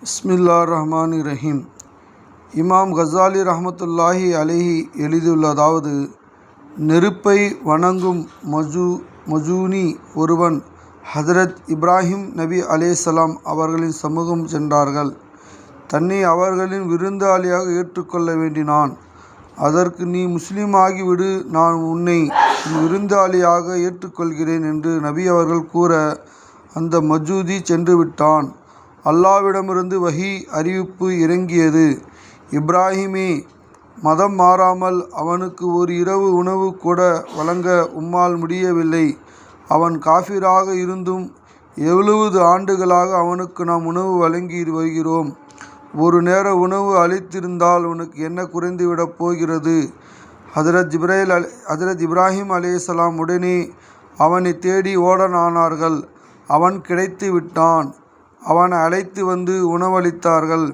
பிஸ்மில்லாஹிர் ரஹ்மானிர் ரஹீம். இமாம் கசாலி ரஹ்மத்துல்லாஹி அலைஹி எழுதியுள்ளதாவது, நெருப்பை வணங்கும் மஜூனி ஒருவன் ஹதரத் இப்ராஹிம் நபி அலைஹிஸ்ஸலாம் அவர்களின் சமூகம் சென்றார்கள். தன்னை அவர்களின் விருந்தாளியாக ஏற்றுக்கொள்ள வேண்டினான். அதற்கு, நீ முஸ்லீமாகிவிடு, நான் உன்னை என் விருந்தாளியாக ஏற்றுக்கொள்கிறேன் என்று நபி அவர்கள் கூற, அந்த மஜூதி சென்று விட்டான். அல்லாஹ்விடமிருந்து வஹி அறிவிப்பு இறங்கியது, இப்ராஹிமே, மதம் மாறாமல் அவனுக்கு ஒரு இரவு உணவு கூட வழங்க உம்மால் முடியவில்லை. அவன் காஃபிராக இருந்தும் 70 ஆண்டுகளாக அவனுக்கு நாம் உணவு வழங்கி வருகிறோம். ஒரு நேர உணவு அளித்திருந்தால் உனக்கு என்ன குறைந்துவிடப் போகிறது? ஹதரத் இப்ராஹிம் அலைஹிஸ்ஸலாம் உடனே அவனை தேடி ஓடனானார்கள். அவன் கிடைத்து விட்டான். அவனை அழைத்து வந்து உணவளித்தார்கள்.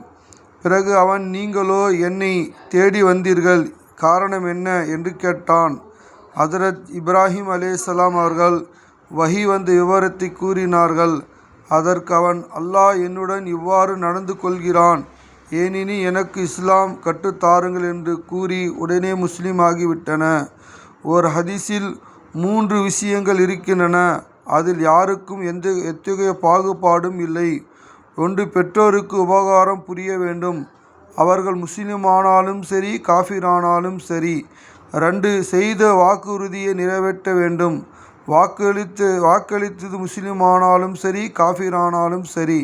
பிறகு அவன், நீங்களோ என்னை தேடி வந்தீர்கள், காரணம் என்ன என்று கேட்டான். ஹதரத் இப்ராஹிம் அலைஹிஸ்ஸலாம் அவர்கள் வஹி வந்த விவரத்தை கூறினார்கள். அதற்கு அவன், அல்லாஹ் என்னுடன் இவ்வாறு நடந்து கொள்கிறான், ஏனெனில் எனக்கு இஸ்லாம் கற்றுத்தாருங்கள் என்று கூறி உடனே முஸ்லீம் ஆகிவிட்டன. ஓர் ஹதீஸில் 3 விஷயங்கள் இருக்கின்றன. அதில் யாருக்கும் எத்தகைய பாகுபாடும் இல்லை. 1. பெற்றோருக்கு உபகாரம் புரிய வேண்டும், அவர்கள் முஸ்லிமானாலும் சரி காஃபிரானாலும் சரி. 2. செய்த வாக்குறுதியை நிறைவேற்ற வேண்டும், வாக்களித்தது முஸ்லிமானாலும் சரி காஃபிரானாலும் சரி.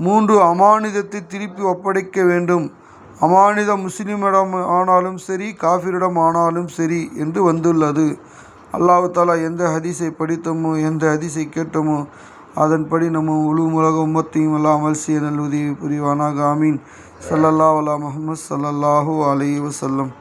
3. அமானிதத்தை திருப்பி ஒப்படைக்க வேண்டும், அமானிதம் முஸ்லிமிடம் ஆனாலும் சரி காஃபிரிடம் ஆனாலும் சரி என்று வந்துள்ளது. அல்லாஹ் தஆலா எந்த ஹதீஸை படித்தோமோ, எந்த ஹதீஸை கேட்டோமோ அதன்படி நம்ம முழு உலக உம்மத்தையும் எல்லாம் அமல் செய்ய நல் உதவி புரிவானாக. ஆமீன். ஸல்லல்லாஹு அலா முஹம்மது ஸல்லல்லாஹு அலைஹி வஸல்லம்.